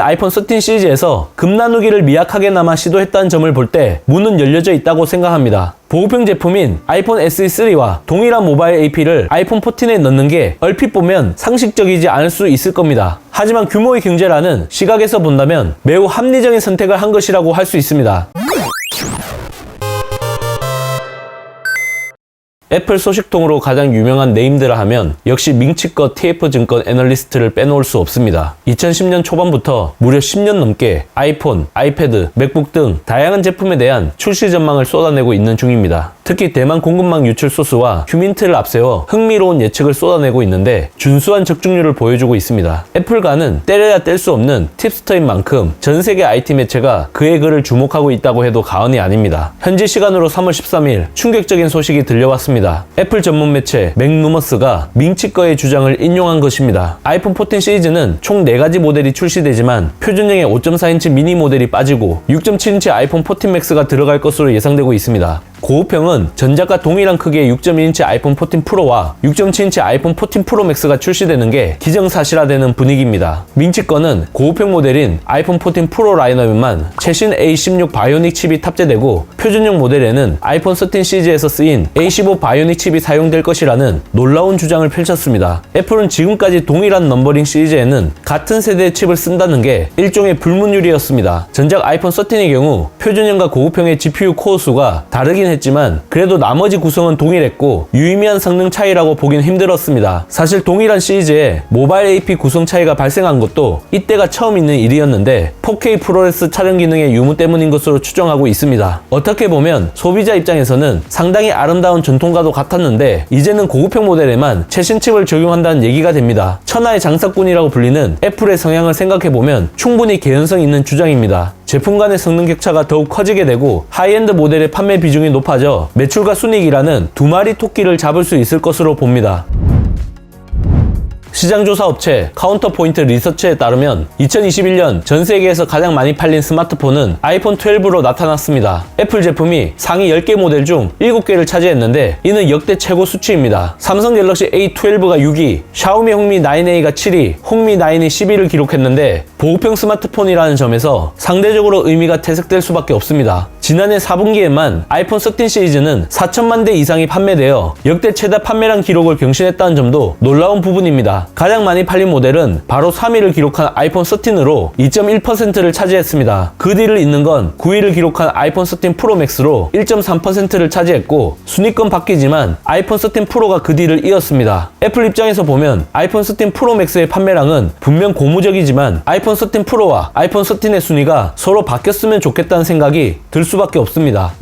아이폰 13 시리즈에서 금 나누기를 미약하게나마 시도했다는 점을 볼 때 문은 열려져 있다고 생각합니다. 보급형 제품인 아이폰 SE3와 동일한 모바일 AP를 아이폰 14에 넣는 게 얼핏 보면 상식적이지 않을 수 있을 겁니다. 하지만 규모의 경제라는 시각에서 본다면 매우 합리적인 선택을 한 것이라고 할 수 있습니다. 애플 소식통으로 가장 유명한 네임드라 하면 역시 밍치껏 TF증권 애널리스트를 빼놓을 수 없습니다. 2010년 초반부터 무려 10년 넘게 아이폰, 아이패드, 맥북 등 다양한 제품에 대한 출시 전망을 쏟아내고 있는 중입니다. 특히 대만 공급망 유출 소스와 휴민트를 앞세워 흥미로운 예측을 쏟아내고 있는데 준수한 적중률을 보여주고 있습니다. 애플가는 때려야 뗄 수 없는 팁스터인 만큼 전 세계 IT 매체가 그의 글을 주목하고 있다고 해도 과언이 아닙니다. 현지 시간으로 3월 13일 충격적인 소식이 들려왔습니다. 애플 전문 매체 맥루머스가 밍치꺼의 주장을 인용한 것입니다. 아이폰 14 시리즈는 총 4가지 모델이 출시되지만 표준형의 5.4인치 미니 모델이 빠지고 6.7인치 아이폰 14 맥스가 들어갈 것으로 예상되고 있습니다. 고급형은 전작과 동일한 크기의 6.1인치 아이폰 14 프로와 6.7인치 아이폰 14 프로 맥스가 출시되는 게 기정사실화되는 분위기입니다. 밍치꺼는 고급형 모델인 아이폰 14 프로 라인업에만 최신 A16 바이오닉 칩이 탑재되고 표준형 모델에는 아이폰 13 시리즈에서 쓰인 A15 바이오닉 칩이 사용될 것이라는 놀라운 주장을 펼쳤습니다. 애플은 지금까지 동일한 넘버링 시리즈에는 같은 세대의 칩을 쓴다는 게 일종의 불문율이었습니다. 전작 아이폰 13의 경우 표준형과 고급형의 GPU 코어 수가 다르긴 했지만 그래도 나머지 구성은 동일했고 유의미한 성능 차이라고 보긴 힘들었습니다. 사실 동일한 시리즈에 모바일 AP 구성 차이가 발생한 것도 이때가 처음 있는 일이었는데 4K 프로레스 촬영 기능의 유무 때문인 것으로 추정하고 있습니다. 어떻게 보면 소비자 입장에서는 상당히 아름다운 전통과도 같았는데 이제는 고급형 모델에만 최신 칩을 적용한다는 얘기가 됩니다. 천하의 장사꾼이라고 불리는 애플의 성향을 생각해보면 충분히 개연성 있는 주장입니다. 제품 간의 성능 격차가 더욱 커지게 되고 하이엔드 모델의 판매 비중이 높아져 매출과 순이익이라는 두 마리 토끼를 잡을 수 있을 것으로 봅니다. 시장조사 업체 카운터포인트 리서치에 따르면 2021년 전 세계에서 가장 많이 팔린 스마트폰은 아이폰 12로 나타났습니다. 애플 제품이 상위 10개 모델 중 7개를 차지했는데 이는 역대 최고 수치입니다. 삼성 갤럭시 A12가 6위, 샤오미 홍미 9A가 7위, 홍미 9이 10위를 기록했는데 보급형 스마트폰이라는 점에서 상대적으로 의미가 퇴색될 수밖에 없습니다. 지난해 4분기에만 아이폰 13 시리즈는 4천만 대 이상이 판매되어 역대 최다 판매량 기록을 경신했다는 점도 놀라운 부분입니다. 가장 많이 팔린 모델은 바로 3위를 기록한 아이폰 13으로 2.1%를 차지했습니다. 그 뒤를 잇는 건 9위를 기록한 아이폰 13 프로 맥스로 1.3%를 차지했고 순위권 바뀌지만 아이폰 13 프로가 그 뒤를 이었습니다. 애플 입장에서 보면 아이폰 13 프로 맥스의 판매량은 분명 고무적이지만 아이폰 13 프로와 아이폰 13의 순위가 서로 바뀌었으면 좋겠다는 생각이 들 수밖에 없습니다.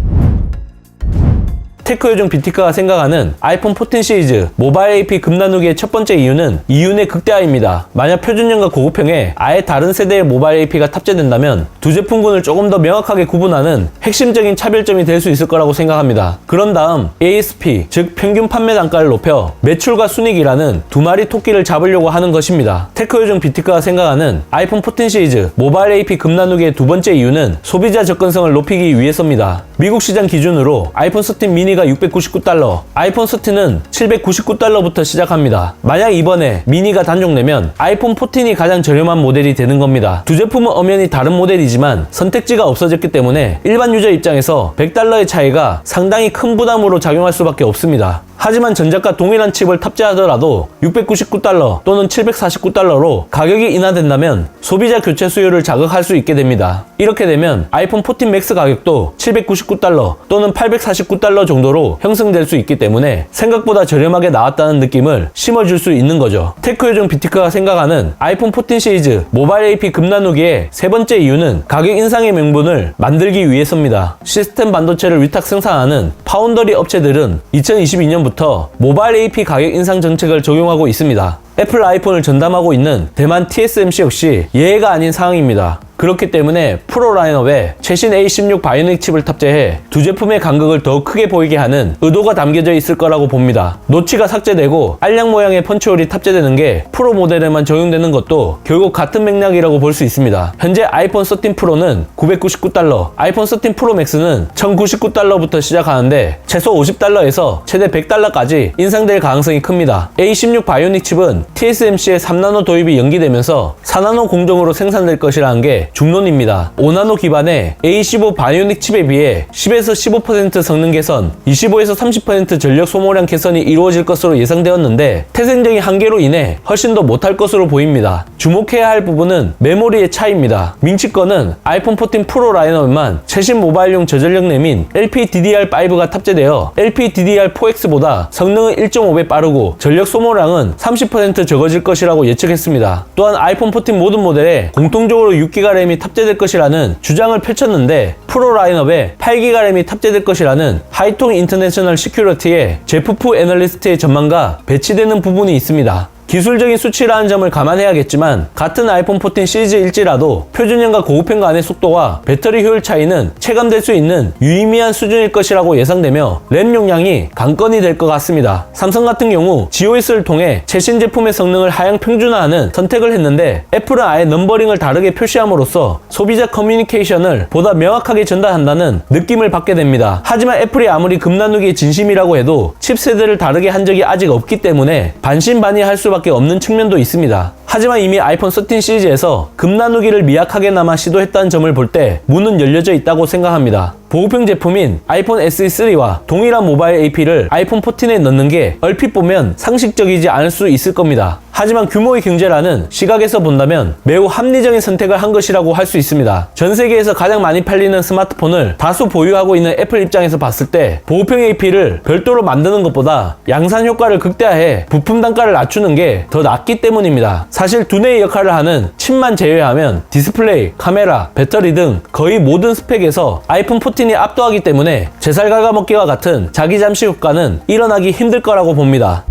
테크요정 비티카가 생각하는 아이폰 14 시리즈 모바일 AP 금 나누기의 첫 번째 이유는 이윤의 극대화입니다. 만약 표준형과 고급형에 아예 다른 세대의 모바일 AP가 탑재된다면 두 제품군을 조금 더 명확하게 구분하는 핵심적인 차별점이 될 수 있을 거라고 생각합니다. 그런 다음 ASP, 즉 평균 판매 단가를 높여 매출과 순이익이라는 두 마리 토끼를 잡으려고 하는 것입니다. 테크요정 비티카가 생각하는 아이폰 14 시리즈 모바일 AP 금 나누기의 두 번째 이유는 소비자 접근성을 높이기 위해서입니다. 미국 시장 기준으로 아이폰 13 미니가 $699, 아이폰 13은 $799부터 시작합니다. 만약 이번에 미니가 단종되면 아이폰 14이 가장 저렴한 모델이 되는 겁니다. 두 제품은 엄연히 다른 모델이지만 선택지가 없어졌기 때문에 일반 유저 입장에서 $100의 차이가 상당히 큰 부담으로 작용할 수밖에 없습니다. 하지만 전작과 동일한 칩을 탑재하더라도 $699 또는 $749로 가격이 인하된다면 소비자 교체 수요를 자극할 수 있게 됩니다. 이렇게 되면 아이폰 14 맥스 가격도 $799 또는 $849 정도로 형성될 수 있기 때문에 생각보다 저렴하게 나왔다는 느낌을 심어줄 수 있는 거죠. 테크요정 비티카가 생각하는 아이폰 14 시리즈 모바일 AP 금 나누기의 세 번째 이유는 가격 인상의 명분을 만들기 위해서입니다. 시스템 반도체를 위탁 생산하는 파운더리 업체들은 2022년부터 모바일 AP 가격 인상 정책을 적용하고 있습니다. 애플 아이폰을 전담하고 있는 대만 TSMC 역시 예외가 아닌 상황입니다. 그렇기 때문에 프로 라인업에 최신 A16 바이오닉 칩을 탑재해 두 제품의 간극을 더 크게 보이게 하는 의도가 담겨져 있을 거라고 봅니다. 노치가 삭제되고 알약 모양의 펀치홀이 탑재되는 게 프로 모델에만 적용되는 것도 결국 같은 맥락이라고 볼 수 있습니다. 현재 아이폰 13 프로는 $999, 아이폰 13 프로 맥스는 $1099부터 시작하는데 최소 $50에서 최대 $100까지 인상될 가능성이 큽니다. A16 바이오닉 칩은 TSMC의 3나노 도입이 연기되면서 4나노 공정으로 생산될 것이라는 게 중론입니다. 5나노 기반의 A15 바이오닉 칩에 비해 10에서 15% 성능 개선, 25에서 30% 전력 소모량 개선이 이루어질 것으로 예상되었는데 태생적인 한계로 인해 훨씬 더 못할 것으로 보입니다. 주목해야 할 부분은 메모리의 차이입니다. 밍치 거는 아이폰 14 프로 라인업에만 최신 모바일용 저전력 램인 LPDDR5가 탑재되어 LPDDR4X보다 성능은 1.5배 빠르고 전력 소모량은 30% 적어질 것이라고 예측했습니다. 또한 아이폰 14 모든 모델에 공통적으로 6기가 램이 탑재될 것이라는 주장을 펼쳤는데 프로 라인업에 8기가 램이 탑재될 것이라는 하이통 인터내셔널 시큐리티의 제프 푸 애널리스트의 전망과 배치되는 부분이 있습니다. 기술적인 수치라는 점을 감안해야겠지만 같은 아이폰 14 시리즈일지라도 표준형과 고급형 간의 속도와 배터리 효율 차이는 체감될 수 있는 유의미한 수준일 것이라고 예상되며 램 용량이 관건이 될 것 같습니다. 삼성 같은 경우 GOS를 통해 최신 제품의 성능을 하향 평준화하는 선택을 했는데 애플은 아예 넘버링을 다르게 표시함으로써 소비자 커뮤니케이션을 보다 명확하게 전달한다는 느낌을 받게 됩니다. 하지만 애플이 아무리 급 나누기의 진심이라고 해도 칩 세대를 다르게 한 적이 아직 없기 때문에 반신반의할 수밖에 없는 측면도 있습니다. 하지만 이미 아이폰 13 시리즈에서 급 나누기를 미약하게나마 시도했다는 점을 볼 때 문은 열려져 있다고 생각합니다. 보급형 제품인 아이폰 SE3와 동일한 모바일 AP를 아이폰 14에 넣는 게 얼핏 보면 상식적이지 않을 수 있을 겁니다. 하지만 규모의 경제라는 시각에서 본다면 매우 합리적인 선택을 한 것이라고 할 수 있습니다. 전 세계에서 가장 많이 팔리는 스마트폰을 다수 보유하고 있는 애플 입장에서 봤을 때 보급형 AP를 별도로 만드는 것보다 양산 효과를 극대화해 부품 단가를 낮추는 게 더 낫기 때문입니다. 사실 두뇌의 역할을 하는 칩만 제외하면 디스플레이, 카메라, 배터리 등 거의 모든 스펙에서 아이폰 14이 압도하기 때문에 제살 갉아먹기와 같은 자기 잠시 효과는 일어나기 힘들 거라고 봅니다.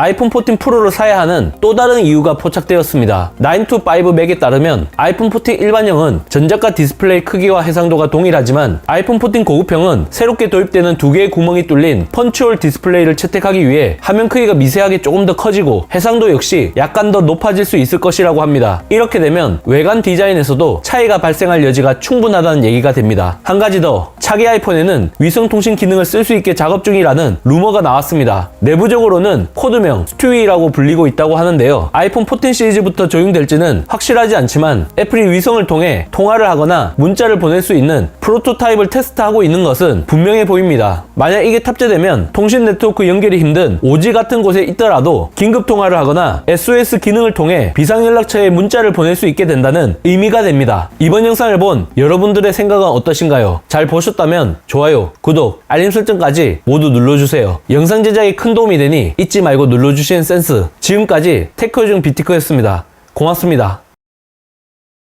아이폰 14 프로를 사야 하는 또 다른 이유가 포착되었습니다. 9to5 맥에 따르면 아이폰 14 일반형은 전작과 디스플레이 크기와 해상도가 동일하지만 아이폰 14 고급형은 새롭게 도입되는 두 개의 구멍이 뚫린 펀치홀 디스플레이를 채택하기 위해 화면 크기가 미세하게 조금 더 커지고 해상도 역시 약간 더 높아질 수 있을 것이라고 합니다. 이렇게 되면 외관 디자인에서도 차이가 발생할 여지가 충분하다는 얘기가 됩니다. 한 가지 더, 차기 아이폰에는 위성통신 기능을 쓸 수 있게 작업 중이라는 루머가 나왔습니다. 내부적으로는 코드명 스튜이라고 불리고 있다고 하는데요. 아이폰 14 시리즈부터 적용될지는 확실하지 않지만 애플이 위성을 통해 통화를 하거나 문자를 보낼 수 있는 프로토타입을 테스트하고 있는 것은 분명해 보입니다. 만약 이게 탑재되면 통신 네트워크 연결이 힘든 오지 같은 곳에 있더라도 긴급 통화를 하거나 SOS 기능을 통해 비상연락처에 문자를 보낼 수 있게 된다는 의미가 됩니다. 이번 영상을 본 여러분들의 생각은 어떠신가요? 잘 보셨다면 좋아요, 구독, 알림 설정까지 모두 눌러주세요. 영상 제작에 큰 도움이 되니 잊지 말고 눌러주시는 센스. 지금까지 테크요정 비티커였습니다. 고맙습니다.